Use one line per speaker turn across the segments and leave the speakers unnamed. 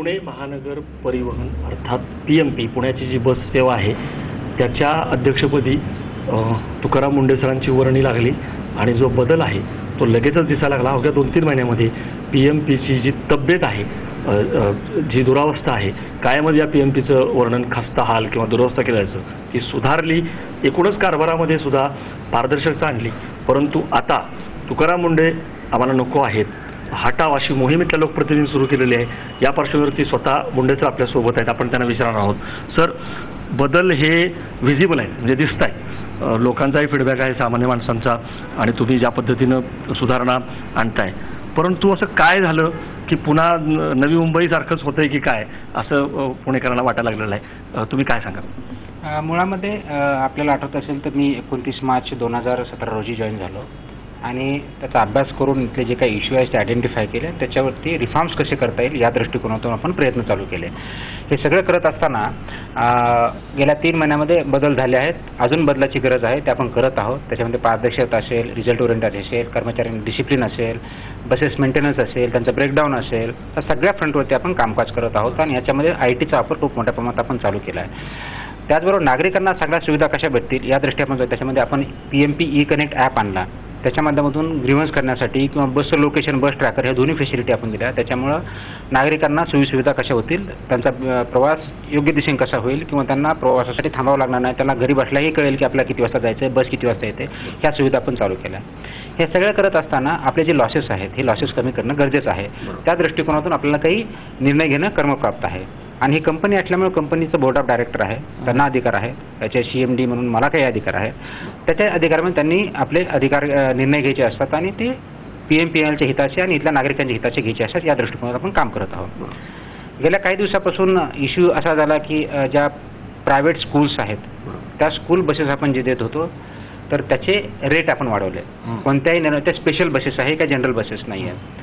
पुणे महानगर परिवहन अर्थात PMP पुण्याची जी बस सेवा आहे त्याच्या अध्यक्षपदी तुकाराम मुंढे सरांची वर्णी लागली आणि जो बदल आहे तो लगेचच दिसायला लागला. अवघ्या 2-3 महिन्यामध्ये PMPची जी तब्येत आहे, जी दुरावस्था आहे, कायमच या PMPचं वर्णन खस्ता हाल किंवा दुरावस्था केलं जायचं, ती सुधारली. एकूणच कारभारामध्ये सुद्धा पारदर्शकता आणली. परंतु आता तुकाराम मुंढे आम्हाला नको आहेत, हटाव अशी मोहीम इथल्या लोकप्रतिनिधींनी सुरू केलेली आहे. या पार्श्वभूमीवरती स्वतः मुंढे सर आपल्यासोबत आहेत. आपण त्यांना विचारणार आहोत. सर, बदल हे व्हिजिबल आहे, म्हणजे दिसत आहे, लोकांचाही फीडबॅक आहे, सामान्य माणसांचा, आणि तुम्ही ज्या पद्धतीनं सुधारणा आणताय. परंतु असं काय झालं की पुन्हा नवी मुंबईसारखंच होतंय की काय, असं पुणेकरांना वाटायला लागलेलं आहे. तुम्ही काय सांगाल?
मुळामध्ये आपल्याला आठवत असेल तर मी 29 मार्च 2017 रोजी जॉईन झालो आणि त्याचा अभ्यास करून इथले जे काही इश्यू आहेत ते आयडेंटिफाय केले. त्याच्यावरती रिफॉर्म्स कसे करता येईल या दृष्टिकोनातून आपण प्रयत्न चालू केले. हे सगळं करत असताना गेल्या 3 महिन्यामध्ये बदल झाले आहेत. अजून बदलाची गरज आहे, ते आपण करत आहोत. त्याच्यामध्ये पारदर्शकता असेल, रिझल्ट ओरिएंटेड असेल, कर्मचाऱ्यांनी डिसिप्लिन असेल, बसेस मेंटेनन्स असेल, त्यांचं ब्रेकडाऊन असेल, तर सगळ्या फ्रंटवरती आपण कामकाज करत आहोत आणि याच्यामध्ये IT चा वापर खूप मोठ्या प्रमाणात आपण चालू केला आहे. त्याचबरोबर नागरिकांना सगळ्या सुविधा कशा भेटतील या दृष्टीने त्याच्यामध्ये आपण PMP E-कनेक्ट ॲप आणला. त्याच्या माध्यमातून ग्रीव्हन्स करण्यासाठी किंवा बसचं लोकेशन, बस ट्रॅकर ह्या दोन्ही फॅसिलिटी आपण दिल्या. त्याच्यामुळं नागरिकांना सोयीसुविधा कशा होतील, त्यांचा प्रवास योग्य दिशेने कसा होईल किंवा त्यांना प्रवासासाठी थांबावं लागणार नाही, त्यांना घरी बसल्याही कळेल की आपल्याला किती वाजता जायचं आहे, बस किती वाजता येते, ह्या सुविधा आपण चालू केल्या. हे सगळं करत असताना आपले जे लॉसेस आहेत हे लॉसेस कमी करणं गरजेचं आहे. त्या दृष्टिकोनातून आपल्याला काही निर्णय घेणं कर्मप्राप्त आहे. आणि ही कंपनी असल्यामुळे कंपनीचं बोर्ड ऑफ डायरेक्टर आहे, त्यांना अधिकार आहे. त्याचे CMD म्हणून मला काही अधिकार आहे. त्याच्या अधिकारामध्ये त्यांनी आपले अधिकार निर्णय घ्यायचे असतात आणि ते PMPLच्या हिताचे आणि इथल्या नागरिकांच्या हिताचे घ्यायचे असतात. या दृष्टिकोनातून आपण काम करत आहोत. गेल्या काही दिवसापासून इश्यू असा झाला की ज्या प्रायव्हेट स्कूल्स आहेत त्या स्कूल बसेस आपण जे देत होतो तर त्याचे रेट आपण वाढवले. कोणत्याही त्या स्पेशल बसेस आहे का जनरल बसेस नाही आहेत.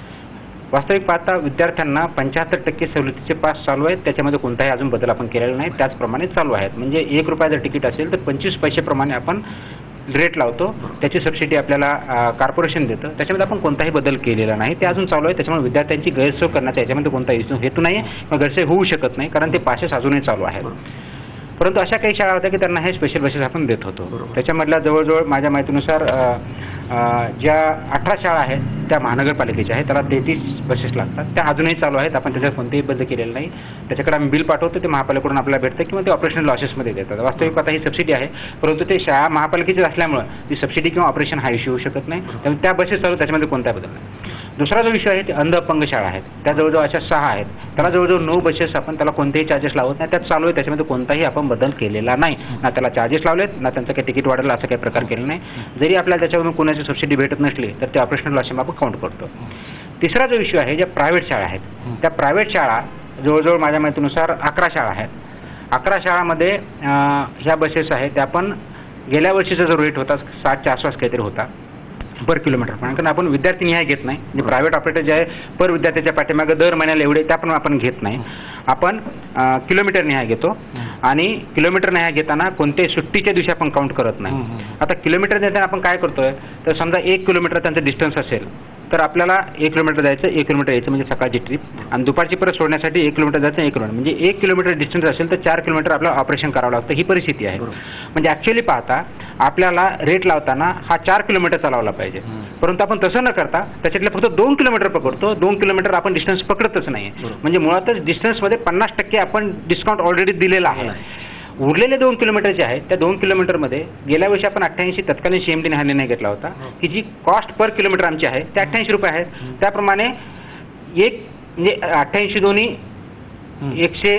वास्तविक पाहता विद्यार्थ्यांना 75% सवलतीचे पास चालू आहेत. त्याच्यामध्ये कोणताही अजून बदल आपण केलेला नाही, त्याचप्रमाणे चालू आहेत. म्हणजे 1 रुपया जर तिकीट असेल तर 25 पैसेप्रमाणे आपण रेट लावतो. त्याची सबसिडी आपल्याला कॉर्पोरेशन देतं. त्याच्यामध्ये आपण कोणताही बदल केलेला नाही, ते अजून चालू आहे. त्याच्यामुळे विद्यार्थ्यांची गैरसोय करण्याचा याच्यामध्ये कोणताही हेतू नाही किंवा गैरसोय होऊ शकत नाही, कारण ते पासेस अजूनही चालू आहेत. परंतु अशा काही शाळा होत्या की त्यांना हे स्पेशल बसेस आपण देत होतो. त्याच्यामधल्या जवळजवळ माझ्या माहितीनुसार ज्या 18 शाळा आहेत त्या महानगरपालिकेच्या आहेत, त्याला 33 बसेस लागतात. त्या अजूनही चालू आहेत. आपण त्याच्यात कोणतेही बदल केलेले नाही. त्याच्याकडे आम्ही बिल पाठवतो, ते महापालिकेकडून आपल्याला भेटतं किंवा ते ऑपरेशनल लॉसेसमध्ये देतात. वास्तविक आता ही सबसिडी आहे, परंतु ते शाळा महापालिकेची असल्यामुळे ती सबसिडी किंवा ऑपरेशन हा इश्यू होऊ शकत नाही. त्यामुळे त्या बसेस चालू, त्याच्यामध्ये कोणताही बदल नाही. दुसरा जो विषय आहे ते अंध अपंग शाळा आहेत. त्या जवळजवळ अशा 6 आहेत. त्याला जवळजवळ 9 बसेस आपण त्याला कोणतेही चार्जेस लावत नाही, त्यात चालू आहे. त्याच्यामध्ये कोणताही आपण बदल केलेला नाही, ना त्याला चार्जेस लावलेत ना त्यांचं काही तिकीट वाढलं, असं काही प्रकार केला नाही. जरी आपल्याला त्याच्यावरून कोणाची सबसिडी भेटत नसली तर ते ऑपरेशनल लॉस आपण काउंट करतो. तिसरा जो इश्यू आहे, ज्या प्रायव्हेट शाळा आहेत त्या प्रायव्हेट शाळा जवळजवळ माझ्या माहितीनुसार 11 शाळा आहेत. 11 शाळामध्ये ह्या बसेस आहेत त्या आपण गेल्या वर्षीचा जो रेट होता 60च्या आसपास काहीतरी होता पर किलोमीटर. कारण आपण विद्यार्थी निहाय घेत नाही. म्हणजे प्रायव्हेट ऑपरेटर जे आहे पर विद्यार्थ्याच्या पाठीमागे दर महिन्याला एवढे त्या पण आपण घेत नाही. आपण किलोमीटर निहाय घेतो आणि किलोमीटर निहाय घेताना कोणत्याही सुट्टीच्या दिवशी आपण काउंट करत नाही. आता किलोमीटर देताना आपण काय करतोय तर समजा 1 किलोमीटर त्यांचं डिस्टन्स असेल तर आपल्याला 1 किलोमीटर जायचं, 1 किलोमीटर यायचं, म्हणजे सकाळची ट्रिप, आणि दुपारची परत सोडण्यासाठी 1 किलोमीटर जायचं, 1 किलोमीटर, म्हणजे 1 किलोमीटर डिस्टन्स असेल तर 4 किलोमीटर आपल्याला ऑपरेशन करावं लागतं. ही परिस्थिती आहे. म्हणजे ॲक्च्युअली पाहता आपल्याला रेट लावताना हा 4 किलोमीटरचा लावला पाहिजे, परंतु आपण तसं न करता त्याच्यातले फक्त 2 किलोमीटर पकडतो. 2 किलोमीटर आपण डिस्टन्स पकडतच नाही. म्हणजे मुळातच डिस्टन्समध्ये 50% आपण डिस्काउंट ऑलरेडी दिलेला आहे. उरलेले 2 किलोमीटर जे आहेत त्या 2 किलोमीटरमध्ये गेल्या वर्षी आपण 88 तत्कालीन CMD ने निर्णय घेतला होता की जी कॉस्ट पर किलोमीटर आमची आहे ते 88 रुपये आहेत. त्याप्रमाणे एक म्हणजे 88 दोन्ही 100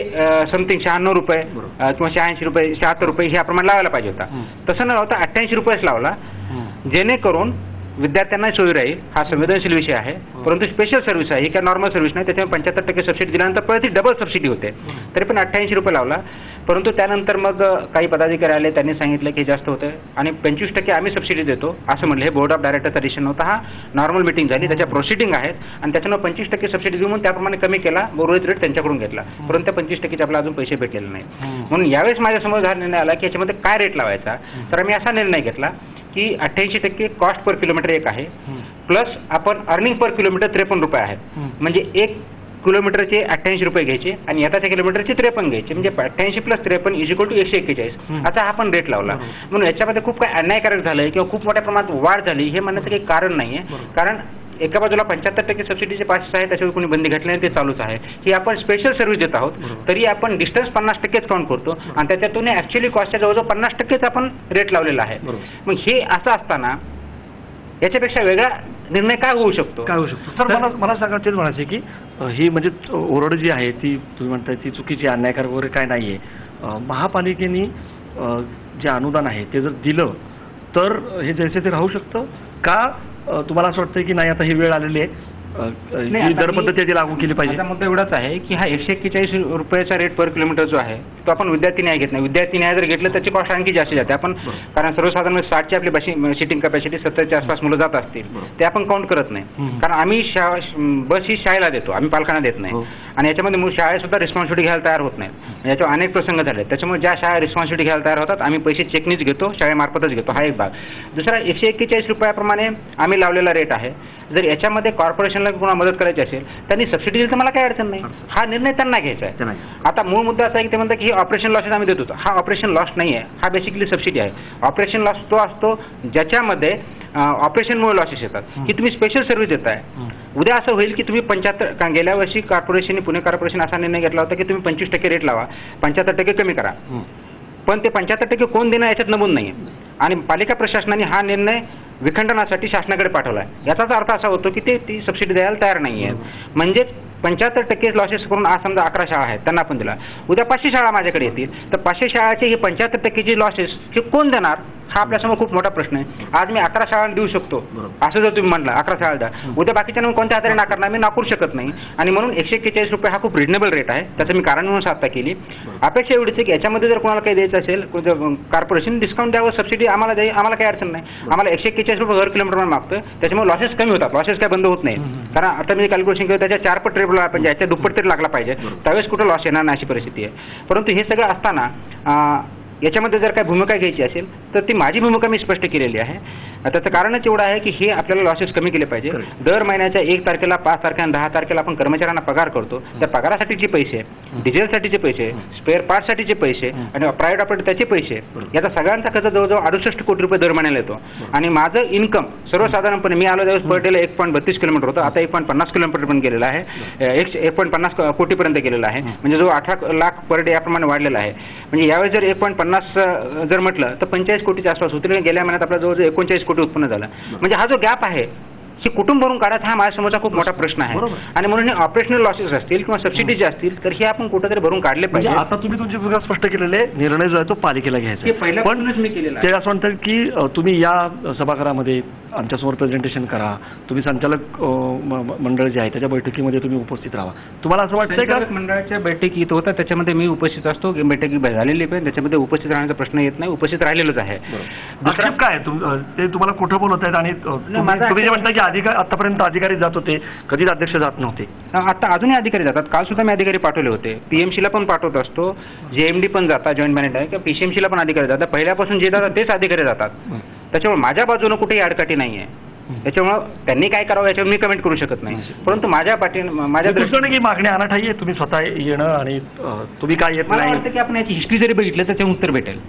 समथिंग 96 रुपये किंवा 86 रुपये 76 रुपये ह्याप्रमाणे लावायला पाहिजे होता. तसं न लावता 88 रुपयेच लावला, जेणेकरून विद्यार्थ्यांना सोयी राहील. हा संवेदनशील विषय आहे, परंतु स्पेशल सर्व्हिस आहे, ही काय नॉर्मल सर्व्हिस नाही. त्याच्यामुळे 75% सबसिडी दिल्यानंतर परत ती डबल सबसिडी होते. तरी पण 88 रुपये लावला. परंतु त्यानंतर मग काही पदाधिकारी आले, त्यांनी सांगितलं की जास्त होतं आणि 25% आम्ही सबसिडी देतो असं म्हणलं. हे बोर्ड ऑफ डायरेक्टरचा डिसिजन होता. हा नॉर्मल मिटिंग झाली, त्याच्या प्रोसिडिंग आहेत आणि त्याच्यामुळे 25% सबसिडी देऊन त्याप्रमाणे कमी केला, उर्वरित रेट त्यांच्याकडून घेतला. परंतु त्या 25%चे आपल्याला अजून पैसे भेटलेले नाहीत. म्हणून यावेळेस माझ्यासमोर हा निर्णय आला की याच्यामध्ये काय रेट लावायचा. तर आम्ही असा निर्णय घेतला की 88% कॉस्ट पर किलोमीटर एक आहे, प्लस आपण अर्निंग पर किलोमीटर 53 रुपये आहे. म्हणजे एक किलोमीटरचे 88 रुपये घ्यायचे आणि येताच्या किलोमीटरचे 53 घ्यायचे, म्हणजे 88 + 53 = 141. असा हा आपण रेट लावला. म्हणून याच्यामध्ये खूप काही अन्यायकारक झालंय किंवा खूप मोठ्या प्रमाणात वाढ झाली हे म्हणण्याचं काही कारण नाहीये. कारण एका बाजूला 75% सबसिडीचे पासेस आहे, त्याच्यावर कोणी बंदी घातली नाही, ते चालूच आहे. ही आपण स्पेशल सर्व्हिस देत आहोत, तरी आपण डिस्टन्स 50%च काउंट करतो आणि त्याच्यातून ऍक्च्युअली कॉस्टच्या जवळजवळ 50%च आपण रेट लावलेला आहे. मग हे असं असताना याच्यापेक्षा वेगळा निर्णय काय होऊ शकतो?
सर मला सांगा, तेच म्हणायचे की ही म्हणजे ओरड जी आहे ती तुम्ही म्हणताय ती चुकीची, अन्यायकारक वगैरे काय नाहीये. महापालिकेने जे अनुदान आहे ते जर दिलं तर हे जैसे ते राहू शकतं का? तुम्हाला असं वाटतं की नाही आता ही वेळ आलेली आहे, ही दर पद्धती लागू केली पाहिजे?
माझा मुद्दा एवढाच आहे की हा 141 रुपयाचा रेट पर किलोमीटर जो आहे तो आपण विद्यार्थी न्याय घेत नाही. विद्यार्थी न्याय जर घेतलं त्याची कॉस्ट आणखी जास्त जाते. आपण कारण सर्वसाधारण 60ची आपली सिटिंग कॅपॅसिटी 70च्या आसपास मुलं जात असतील ते आपण काउंट करत नाही. कारण आम्ही बस ही शाळेला देतो, आम्ही पालकांना देत नाही. आणि याच्यामध्ये शाळेसुद्धा रिस्पॉन्सिबिलिटी घ्यायला तयार होत नाहीत. याच्यावर अनेक प्रसंग झाले. त्याच्यामुळे ज्या शाळा रिस्पॉन्सिबिलिटी घ्यायला तयार होतात आम्ही पैसे चेकनीच घेतो, शाळेमार्फतच घेतो. हा एक भाग. दुसरा 141 रुपयाप्रमाणे आम्ही लावलेला रेट आहे. जर याच्यामध्ये कॉर्पोरेशनला कोणा मदत करायची असेल त्यांनी सबसिडी दिली तर मला काही अडचण नाही. हा निर्णय त्यांना घ्यायचा आहे. आता मूळ मुद्दा असा आहे की ते म्हणतात की हे ऑपरेशन लॉसेस आम्ही देत होतो. हा ऑपरेशन लॉस नाही आहे, हा बेसिकली सबसिडी आहे. ऑपरेशन लॉस तो असतो ज्याच्यामध्ये ऑपरेशनमुळे लॉसेस येतात, की तुम्ही स्पेशल सर्व्हिस देताय. उद्या असं होईल की तुम्ही 75, गेल्या वर्षी कॉर्पोरेशनने, पुणे कॉर्पोरेशन असा निर्णय घेतला होता की तुम्ही 25% रेट लावा, 75% कमी करा. पण ते 75% कोण देणं याच्यात नमूद नाही आहे. आणि पालिका प्रशासनाने हा निर्णय विखंडनासाठी शासनाकडे पाठवला आहे. याचाच अर्थ असा होतो की ते ती सबसिडी द्यायला तयार नाही आहेत. म्हणजे 75% लॉसेस करून आज समजा 11 शाळा आहेत त्यांना आपण दिला, उद्या 500 शाळा माझ्याकडे येतील तर 500 शाळाचे हे 75% लॉसेस हे कोण देणार? हा आपल्यासमोर खूप मोठा प्रश्न आहे. आज मी 11 शाळांना देऊ शकतो असं जर तुम्ही म्हटलं 11 शाळा द्या, उद्या बाकीच्या कोणत्या हाताने नाकारणार? मी नाकारू शकत नाही. आणि म्हणून 141 रुपये हा खूप रिजनेबल रेट आहे. त्याचं मी कारण म्हणून साधता केली. अपेक्षा एवढीच आहे की याच्यामध्ये जर कोणाला काही द्यायचं असेल, कॉर्पोरेशन डिस्काउंट द्यावं, सबसिडी आम्हाला द्यावी, आम्हाला काही अडचण नाही. आम्हाला 141 रुपये पर किलोमीटर मागतं, त्याच्यामुळे लॉसेस कमी होतात. लॉसेस काय बंद होत नाही. कारण आता मी कॅल्क्युलेशन केलं त्याच्या 4 पट रेट पाहिजे, याच्या दुप्पट तरी लागला पाहिजे, त्यावेळेस कुठं लॉस येणार नाही अशी परिस्थिती आहे. परंतु हे सगळं असताना याच्यामध्ये जर काय भूमिका घ्यायची असेल तर ती माझी भूमिका मी स्पष्ट केलेली आहे. त्याचं कारणच एवढं आहे की हे आपल्याला लॉसेस कमी केले पाहिजे. दर महिन्याच्या 1 तारखेला, 5 तारखेला, 10 तारखेला आपण कर्मचाऱ्यांना पगार करतो. त्या पगारासाठीचे पैसे, डिझेलसाठीचे पैसे, स्पेअर पार्टसाठीचे पैसे आणि प्रायव्हेट ऑपरेटर त्याचे पैसे, याचा सगळ्यांचा खर्च जवळजवळ 68 कोटी रुपये दर महिन्याला येतो. आणि माझं इन्कम सर्वसाधारणपणे मी आलो त्यावेळेस पर डेला 1.32 किलोमीटर होतं, आता 1.50 किलोमीटर पण गेलेलं आहे, 1.50 कोटीपर्यंत गेलेलं आहे. म्हणजे जो 18 लाख पर डे याप्रमाणे वाढलेला आहे. म्हणजे यावेळेस जर 1.50 जर म्हटलं तर 45 कोटीच्या आसपास होतील. गेल्या महिन्यात आपला जवळजवळ 39 कोटी उत्पन्न झालं. म्हणजे हा जो गॅप आहे हे कुठून भरून काढायचा हा माझ्यासमोरचा खूप मोठा प्रश्न आहे. आणि म्हणून हे ऑपरेशनल लॉसेस असतील किंवा सबसिडी जे असतील तर हे आपण कुठेतरी भरून काढले पाहिजे.
आता तुम्ही तुमची भूमिका स्पष्ट केलेले, निर्णय जो आहे तो पालिकेला घ्यायचा.
पण मी केलेला
ते असं म्हणतात की तुम्ही या सभागृहामध्ये आमच्यासमोर प्रेझेंटेशन करा, तुम्ही संचालक मंडळ जे आहे त्याच्या बैठकीमध्ये तुम्ही उपस्थित राहा. तुम्हाला असं वाटतंय का?
मंडळाच्या बैठकीत होता त्याच्यामध्ये मी उपस्थित असतो, बैठकी झालेली पण त्याच्यामध्ये उपस्थित राहण्याचा प्रश्न येत नाही, उपस्थित राहिलेलोच आहे.
दुसरं काय ते तुम्हाला कुठं बोलत आहेत? आणि तुम्ही जे म्हणता की आतापर्यंत अधिकारी जात होते, कधीच अध्यक्ष जात नव्हते,
आता अजूनही अधिकारी जातात. काल सुद्धा मी अधिकारी पाठवले होते. पीएमसीला पण पाठवत असतो, जेएमडी पण जातात, जॉईंट मॅनेजर आहे किंवा पीसीएमसीला पण अधिकारी जातात. पहिल्यापासून जे जातात तेच अधिकारी जातात. त्याच्यामुळे माझ्या बाजूने कुठेही अडकाटी नाही आहे. त्याच्यामुळे त्यांनी काय करावं याच्यावर मी कमेंट करू शकत नाही. परंतु माझ्या
दृष्टीने की मागणी अनाठाई आहे, तुम्ही स्वतः येणं आणि तुम्ही काय येत
मला वाटतं की आपण याची हिस्ट्री जरी बघितलं तर त्याचे उत्तर भेटेल.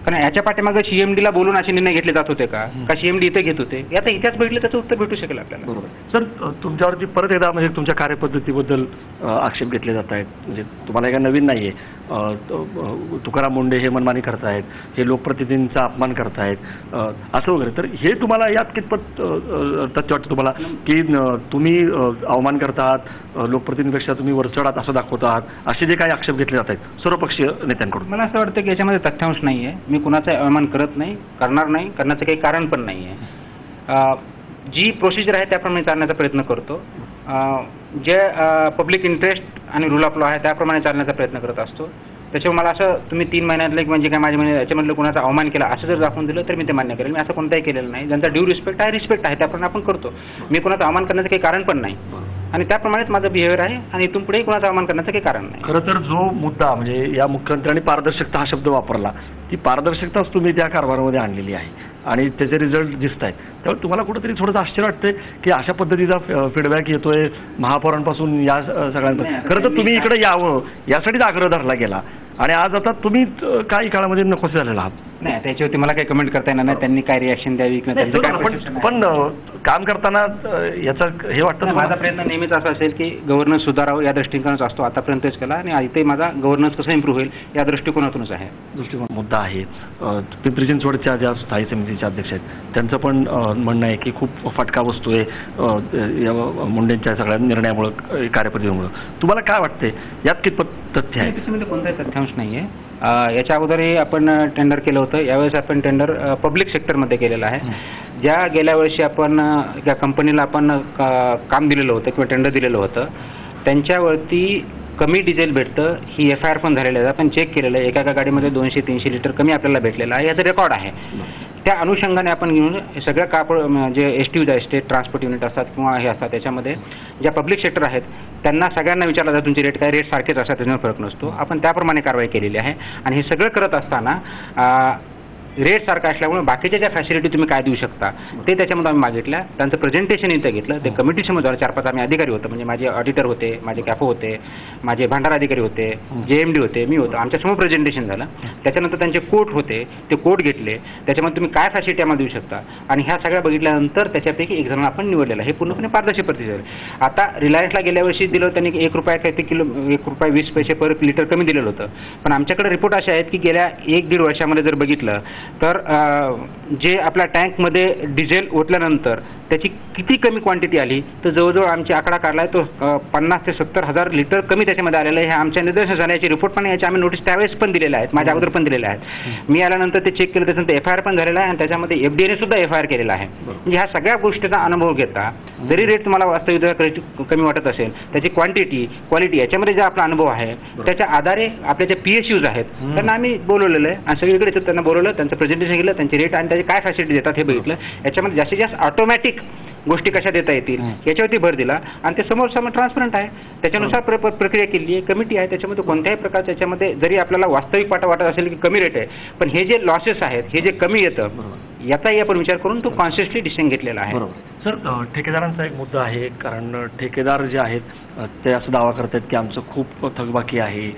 कारण याच्या पाठीमागे सीएमडीला बोलून असे निर्णय घेतले जात होते का सीएमडी इथे घेत होते, याचा इतिहास बघितलं त्याचं उत्तर भेटू शकेल आपल्याला.
बरोबर. सर, तुमच्यावरती परत एकदा म्हणजे तुमच्या कार्यपद्धतीबद्दल आक्षेप घेतले जात आहेत. म्हणजे तुम्हाला काय नवीन नाही आहे. तुकाराम मुंडे हे मनमानी करतायत, हे लोकप्रतिनिधींचा अपमान करतायत असं वगैरे. तर हे तुम्हाला यात कितपत तथ्य वाटतं तुम्हाला की तुम्ही अवमान करतात, लोकप्रतिनिधीपेक्षा तुम्ही वरचढ आहात असं दाखवतात, असे जे काही आक्षेप घेतले जात आहेत सर्वपक्षीय नेत्यांकडून?
मला असं वाटतं की याच्यामध्ये तथ्यांश नाही आहे. मी कुणाचा अवमान करत नाही, करणार नाही, करण्याचं काही कारण पण नाही आहे. जी प्रोसिजर आहे त्याप्रमाणे चालण्याचा प्रयत्न करतो. जे पब्लिक इंटरेस्ट आणि रूल ऑफ लॉ आहे त्याप्रमाणे चालण्याचा प्रयत्न करत असतो. त्याच्यामुळे मला असं तुम्ही 3 महिन्यातले म्हणजे काय माझ्या महिन्यात याच्यामधलं कोणाचा अवमान केला असं जर दाखवून दिलं तर मी ते मान्य करेल. मी असं कोणताही केलेलं नाही. ज्यांचा ड्यू रिस्पेक्ट आहे, रिस्पेक्ट आहे त्याप्रमाणे आपण करतो. मी कोणाचा अवमान करण्याचं काही कारण पण नाही. आणि त्याप्रमाणेच माझं बिहेवियर आहे आणि इथून पुढे कोणाचा अवमान करण्याचं काही कारण नाही.
खरं तर जो मुद्दा म्हणजे या मुख्यमंत्र्यांनी पारदर्शकता हा शब्द वापरला, ती पारदर्शकताच तुम्ही त्या कारभारामध्ये आणलेली आहे आणि त्याचे रिझल्ट दिसत आहेत. त्यामुळे तुम्हाला कुठेतरी थोडंसं आश्चर्य वाटतंय की अशा पद्धतीचा फीडबॅक येतोय महापौरांपासून या सगळ्यांचा. खरं तर तुम्ही इकडे यावं यासाठीच आग्रह धरला गेला आणि आज आता तुम्ही काही काळामध्ये नकोसे झालेला आहात.
नाही, त्याच्यावरती मला काही कमेंट करता येणार नाही. त्यांनी काय रिॲक्शन द्यावी किंवा त्यांचं काय perception आहे.
पण काम करताना याचा हे वाटतं
माझा प्रयत्न नेहमीच असा असेल की गव्हर्नन्स सुधारावं या दृष्टिकोनाच असतो. आतापर्यंतच केला आणि इथे माझा गव्हर्नन्स कसं इम्प्रूव्ह होईल या दृष्टिकोनातूनच आहे.
दृष्टिकोन मुद्दा आहे. पिंपरी चिंचवडच्या ज्या स्थायी समितीचे अध्यक्ष आहेत त्यांचं पण म्हणणं आहे की खूप फटका बसतोय या मुंडेंच्या सगळ्या निर्णयामुळं, कार्यपद्धतीमुळं. तुम्हाला काय वाटतंय यात कितपत तथ्य आहे?
त्याच्यामध्ये कोणताही तथ्यांश नाही आहे. याच्या अगोदरही आपण टेंडर केलं होतं. यावेळेस आपण टेंडर पब्लिक सेक्टरमध्ये केलेलं आहे. ज्या गेल्या वर्षी आपण त्या कंपनीला आपण काम दिलेलं होतं किंवा टेंडर दिलेलं होतं त्यांच्यावरती कमी डिझेल भेटतं ही FIR पण झालेलं आहे. आपण चेक केलेलं आहे. एका गाडीमध्ये 200-300 लिटर कमी आपल्याला भेटलेलं आहे. याचं रेकॉर्ड आहे. त्या अनुषंगाने आपण घेऊन सगळ्या जे STUs आहेत, स्टेट ट्रान्सपोर्ट युनिट असतात किंवा हे असतात, त्याच्यामध्ये ज्या पब्लिक सेक्टर आहेत त्यांना सगळ्यांना विचारलं जातं तुमचे रेट काय, रेट सारखेच असतात, त्याच्यामुळे फरक नसतो. आपण त्याप्रमाणे कारवाई केलेली आहे आणि हे सगळं करत असताना रेट सारखा असल्यामुळे बाकीच्या ज्या फॅसिलिटी तुम्ही काय देऊ शकता ते त्याच्यामध्ये आम्ही मागितल्या. त्यांचं प्रेझेंटेशन इथं घेतलं. ते कमिटीसमोर झालं. 4-5 आम्ही अधिकारी होतो. म्हणजे माझे ऑडिटर होते, माझे कॅफो होते, माझे भांडार अधिकारी होते, JMD होते, मी होतो. आमच्यासमोर प्रेझेंटेशन झालं. त्याच्यानंतर त्यांचे कोट होते, ते कोट घेतले. त्याच्यामध्ये तुम्ही काय फॅसिलिटी आम्हाला देऊ शकता आणि ह्या सगळ्या बघितल्यानंतर त्याच्यापैकी एक जण आपण निवडलेला. हे पूर्णपणे पारदर्शी प्रतिसाद आहे. आता रिलायन्सला गेल्या वर्षी दिलं त्यांनी ₹1 पर लिटर कमी दिलेलं होतं. पण आमच्याकडे रिपोर्ट असे आहेत की गेल्या 1-1.5 वर्षामध्ये जर बघितलं तर जे आपल्या टँकमध्ये डिझेल ओतल्यानंतर त्याची किती कमी क्वांटिटी आली तर जवळजवळ आमची आकडा काढला आहे तो 50,000 ते 70,000 लिटर कमी त्याच्यामध्ये आलेलं आहे. हे आमच्या निदर्शनास झाल्याचे रिपोर्ट पण याचे आम्ही नोटीस त्यावेळेस पण दिलेले आहेत, माझ्या अगोदर पण दिलेले आहेत. मी आल्यानंतर ते चेक केलं, त्याच्यानंतर FIR पण झालेला आहे आणि त्याच्यामध्ये FDAने सुद्धा FIR केलेला आहे. म्हणजे ह्या सगळ्या गोष्टीचा अनुभव घेता जरी रेट तुम्हाला वास्तविक कमी वाटत असेल त्याची क्वांटिटी क्वालिटी याच्यामध्ये जे आपला अनुभव आहे त्याच्या आधारे आपल्या जे PSUs आहेत त्यांना आम्ही बोलवलेलं आहे आणि सगळीकडे त्यांना बोलवलं, त्यांचं प्रेझेंटेशन केलं, त्यांचे रेट आणि त्याचे काय फॅसिलिटी देतात हे बघितलं. याच्यामध्ये जास्तीत जास्त ऑटोमॅटिक गोष्टी कशा देता येतील याच्यावरती भर दिला आणि ते समोर ट्रान्सपरंट आहे. त्याच्यानुसार प्रक्रिया केली आहे. कमिटी आहे. त्याच्यामध्ये कोणत्याही प्रकारच्या त्याच्यामध्ये जरी आपल्याला वास्तविक वाटत असेल की कमी रेट आहे पण हे जे लॉसेस आहेत हे जे कमी येतं याचाही आपण विचार करून तो कॉन्शियसली डिसिजन घेतलेला आहे.
सर, ठेकेदारांचा एक मुद्दा आहे. कारण ठेकेदार जे आहेत ते असं दावा करतात की आमचं खूप थकबाकी आहे.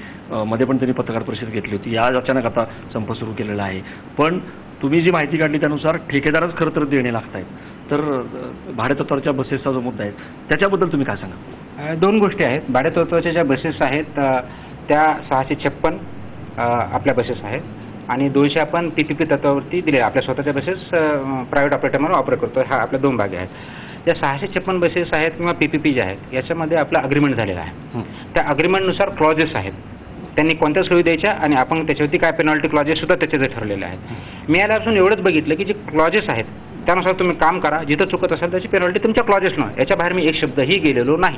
मध्ये पण त्यांनी पत्रकार परिषद घेतली होती. आज अचानक आता संप सुरू केलेला आहे. पण तुम्ही जी माहिती काढली त्यानुसार ठेकेदारच खरं तर देणे लागत आहेत. तर भाडेतत्वाच्या बसेसचा जो मुद्दा आहे त्याच्याबद्दल तुम्ही काय सांगा?
2 गोष्टी आहेत. भाडेतत्वाच्या ज्या बसेस आहेत त्या 656 आपल्या बसेस आहेत आणि 200 आपण PPP तत्वावरती दिले. आपल्या स्वतःच्या बसेस प्रायव्हेट ऑपरेटरमध्ये ऑपरेट करतो. हा आपल्या 2 भाग आहेत. ज्या 656 बसेस आहेत किंवा PPP ज्या आहेत याच्यामध्ये आपला अग्रीमेंट झालेला आहे. त्या अग्रीमेंटनुसार क्लॉजेस आहेत. त्यांनी कोणत्या सोयी द्यायच्या आणि आपण त्याच्यावरती काय पेनॉल्टी क्लॉजेस सुद्धा त्याचे ठरलेले आहेत. मी आल्यापासून एवढंच बघितलं की जे क्लॉजेस आहेत त्यानुसार तुम्ही काम करा. जिथं चुकत असेल त्याची पेनॉल्टी तुमच्या क्लॉजेसनं. याच्या बाहेर मी एक शब्दही गेलेलो नाही.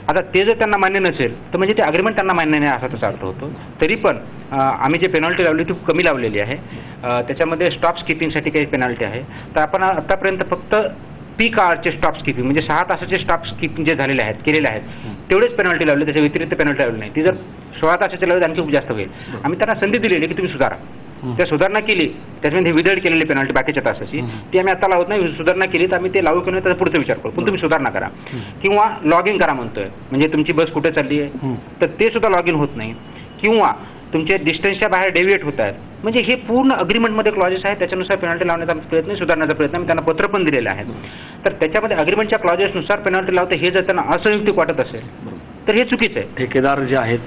आता ते जर त्यांना मान्य नसेल तर म्हणजे ते अग्रीमेंट त्यांना मान्य नाही असा त्याचा अर्थ होतो. तरी पण आम्ही जे पेनॉल्टी लावली ती कमी लावलेली आहे. त्याच्यामध्ये स्टॉप स्किपिंगसाठी काही पेनॉल्टी आहे. तर आपण आतापर्यंत फक्त पीक आवरचे स्टॉप स्किपिंग म्हणजे 6 तासाचे स्टॉप स्किपिंग जे झालेले आहेत केलेले आहेत तेवढेच पेनॉल्टी लावले. त्याच्या व्यतिरिक्त पेनॉल्टी लावली नाही. ती जर 16 तासाचे लावले आणखी खूप जास्त होईल. आम्ही त्यांना संधी दिलेली की तुम्ही सुधारा. त्या सुधारणा केली त्याच्यामध्ये विदळ केलेली पेनॉल्टी बाकीच्या तासाची ती आम्ही आता लावत नाही. सुधारणा केली तर आम्ही ते लावू किंवा त्याचा पुढचा विचार करू. पण तुम्ही सुधारणा करा किंवा लॉग इन करा म्हणतोय. म्हणजे तुमची बस कुठे चालली आहे तर ते सुद्धा लॉग इन होत नाही किंवा तुमचे डिस्टन्सच्या बाहेर डेव्हिएट होत आहेत. म्हणजे हे पूर्ण अग्रीमेंटमध्ये क्लॉजेस आहेत. त्याच्यानुसार पेनॉल्टी लावण्याचा प्रयत्न सुधारण्याचा प्रयत्न आम्ही त्यांना पत्र पण दिलेलं आहे. तर त्याच्यामध्ये अग्रीमेंटच्या क्लॉजेसनुसार पेनॉल्टी लावते हे जर त्यांना असंयुक्तिक वाटत असेल तर हे चुकीचं आहे.
ठेकेदार जे आहेत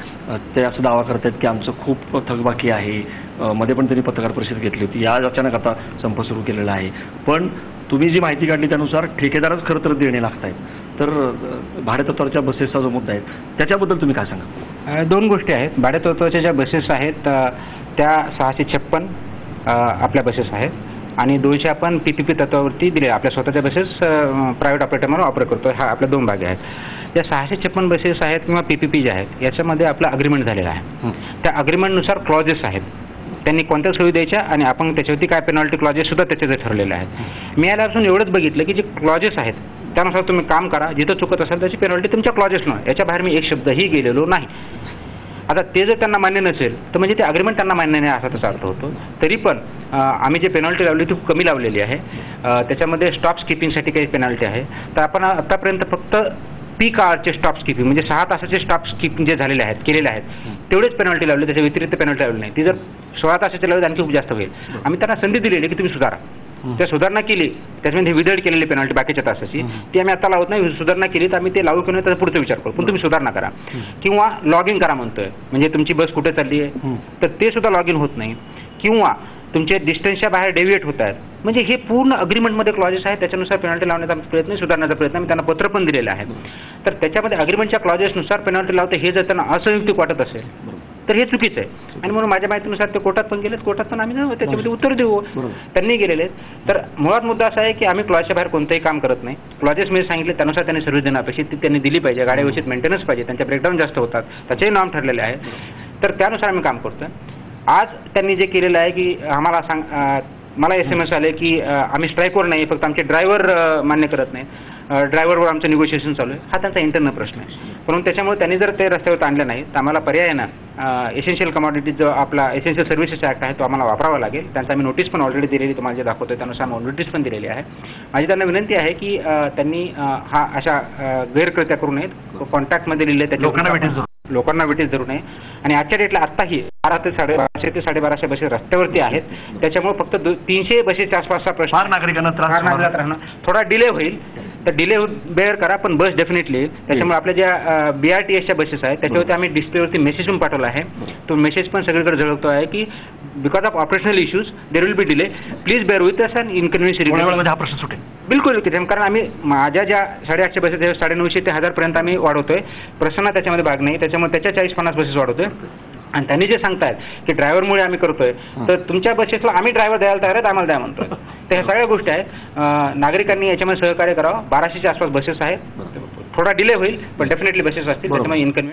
ते असं दावा करतात की आमचं खूप थकबाकी आहे. मध्ये पण त्यांनी पत्रकार परिषद घेतली होती. आज अचानक आता संप सुरू केलेला आहे. पण तुम्ही जी माहिती काढली त्यानुसार ठेकेदारच खरं तर देणे लागत आहेत. तर भाडेतत्वाच्या बसेसचा जो मुद्दा आहे त्याच्याबद्दल तुम्ही काय सांगा?
2 गोष्टी आहेत. भाडेतत्वाच्या ज्या बसेस आहेत त्या 656 आपल्या बसेस आहेत आणि 200 आपण PPP तत्वावरती दिले. आपल्या स्वतःच्या बसेस प्रायव्हेट ऑपरेटरमध्ये ऑपरेट करतो. हा आपल्या 2 भाग आहेत. ज्या 656 बसेस आहेत किंवा PPP ज्या आहेत याच्यामध्ये आपला अग्रीमेंट झालेला आहे. त्या अग्रीमेंटनुसार क्लॉजेस आहेत. त्यांनी कोणत्या सोयी द्यायच्या आणि आपण त्याच्यावरती काय पेनॉल्टी क्लॉजेस सुद्धा त्याच्यात ठरलेले आहेत. मी यापासून एवढंच बघितलं की जे क्लॉजेस आहेत त्यानुसार तुम्ही काम करा, जिथं चुकत असेल त्याची पेनॉल्टी तुमच्या क्लॉजेसनं, याच्या बाहेर मी एक शब्दही गेलेलो नाही. आता ते जर त्यांना मान्य नसेल तर म्हणजे ते अग्रीमेंट त्यांना मान्य नाही असा त्याचा अर्थ होतो. तरी पण आम्ही जे पेनॉल्टी लावली ती खूप कमी लावलेली आहे. त्याच्यामध्ये स्टॉप स्किपिंगसाठी काही पेनॉल्टी आहे. तर आपण आतापर्यंत फक्त पीक आवरचे स्टॉप स्किपिंग म्हणजे 6 तासाचे स्टॉप स्किपिंग जे झालेले आहेत केलेले आहेत तेवढेच पेनॉल्टी लावली, त्याच्या व्यतिरिक्त पेनॉल्टी लावली नाही. ती जर 16 तासाचे लावली आणखी खूप जास्त होईल. आम्ही त्यांना संधी दिलेली की तुम्ही सुधारा. त्या सुधारणा केली त्याच्यामध्ये विदळ केलेली पेनॉल्टी बाकीच्या तासाची ती आम्ही आता लावत नाही. सुधारणा केली तर आम्ही ते लावू किंवा त्याचा पुढचा विचार करू, पण तुम्ही सुधारणा करा किंवा लॉग इन करा म्हणतोय. म्हणजे तुमची बस कुठे चालली आहे तर ते सुद्धा लॉग इन होत नाही किंवा तुमचे डिस्टन्सच्या बाहेर डेव्हिएट होत आहेत. म्हणजे हे पूर्ण अग्रीमेंटमध्ये क्लॉजेस आहेत, त्याच्यानुसार पेनॉल्टी लावण्याचा प्रयत्न, सुधारण्याचा प्रयत्न आम्ही त्यांना पत्र पण दिलेलं आहे. तर त्याच्यामध्ये अग्रीमेंटच्या क्लॉजेसनुसार पेनॉल्टी लावते हे जर त्यांना असंयुक्तिक वाटत असेल तर हे चुकीचं आहे. आणि म्हणून माझ्या माहितीनुसार ते कोर्टात पण गेलेत, कोर्टात पण आम्ही त्याच्यामध्ये उत्तर देऊ. त्यांनी गेलेले आहेत. तर मुळात मुद्दा असा आहे की आम्ही क्लॉजच्या बाहेर कोणतंही काम करत नाही. क्लॉजेस मी सांगितले त्यानुसार त्यांनी सर्व्हिस देणं अपेक्षित ती त्यांनी दिली पाहिजे. गाड्या व्यवस्थित मेंटेनन्स पाहिजे, त्यांचे ब्रेकडाऊन जास्त होतात, त्याचेही नॉर्म ठरलेले आहेत. तर त्यानुसार आम्ही काम करतोय. आज त्यांनी जे केलेलं आहे की आम्हाला मला SMS आले की आम्ही स्ट्राईकवर नाही, फक्त आमचे ड्रायव्हर मान्य करत नाही, ड्रायव्हरवर आमचं निगोशिएशन चालू आहे. हा त्यांचा इंटरनल प्रश्न आहे. म्हणून त्याच्यामुळे त्यांनी जर ते रस्त्यावर आणलं नाही तर आम्हाला पर्याय आहे ना, एसेन्शियल कमॉडिटीज जो आपला एसेन्शियल सर्व्हिसेस ॲक्ट आहे तो आम्हाला वापरावा लागेल. त्यांचा आम्ही नोटीस पण ऑलरेडी दिलेली, तुम्हाला जे दाखवतोय त्यानुसार नोटीस पण दिलेली आहे. माझी त्यांना विनंती आहे की त्यांनी हा अशा गैरकृत्या करू नयेत. कॉन्टॅक्टमध्ये लिहिले त्याच्या लोकांना वेटीस धरू नये. आणि आजच्या डेटला आत्ताही 1200 ते 1250 बसेस रस्त्यावरती आहेत. त्याच्यामुळे फक्त 300 बसेसच्या आसपासचा प्रश्न
फार नागरिकांना त्रास
राहणार. थोडा डिले होईल तर डिले बेअर करा, पण बस डेफिनेटली येईल. त्याच्यामुळे आपल्या ज्या BRTSच्या बसेस आहेत त्याच्यावरती आम्ही डिस्प्लेवरती मेसेज पण पाठवला आहे. तो मेसेज पण सगळीकडे झळकतो आहे की because of operational issues there will be delay, please bear with us and inconvenience.
हा प्रश्न सुटेल
बिलकुल. कारण आम्ही माझ्या ज्या 850 बसेस 950 ते 1000 पर्यंत आम्ही वाढवतोय. प्रश्न त्याच्यामध्ये भाग नाही, त्याच्यामुळे त्याच्या 40-50 बसेस वाढवतोय. आणि त्यांनी जे सांगतायत की ड्रायव्हरमुळे आम्ही करतोय तर तुमच्या बसेसला आम्ही ड्रायव्हर द्यायला तयार आहेत, आम्हाला द्या म्हणतोय. तर ह्या सगळ्या गोष्टी आहेत. नागरिकांनी याच्यामध्ये सहकार्य करावं. 1200च्या आसपास बसेस आहेत. थोडा डिले होईल पण डेफिनेटली बसेस असतील, त्याच्यामुळे इनकन्व्हिनियंट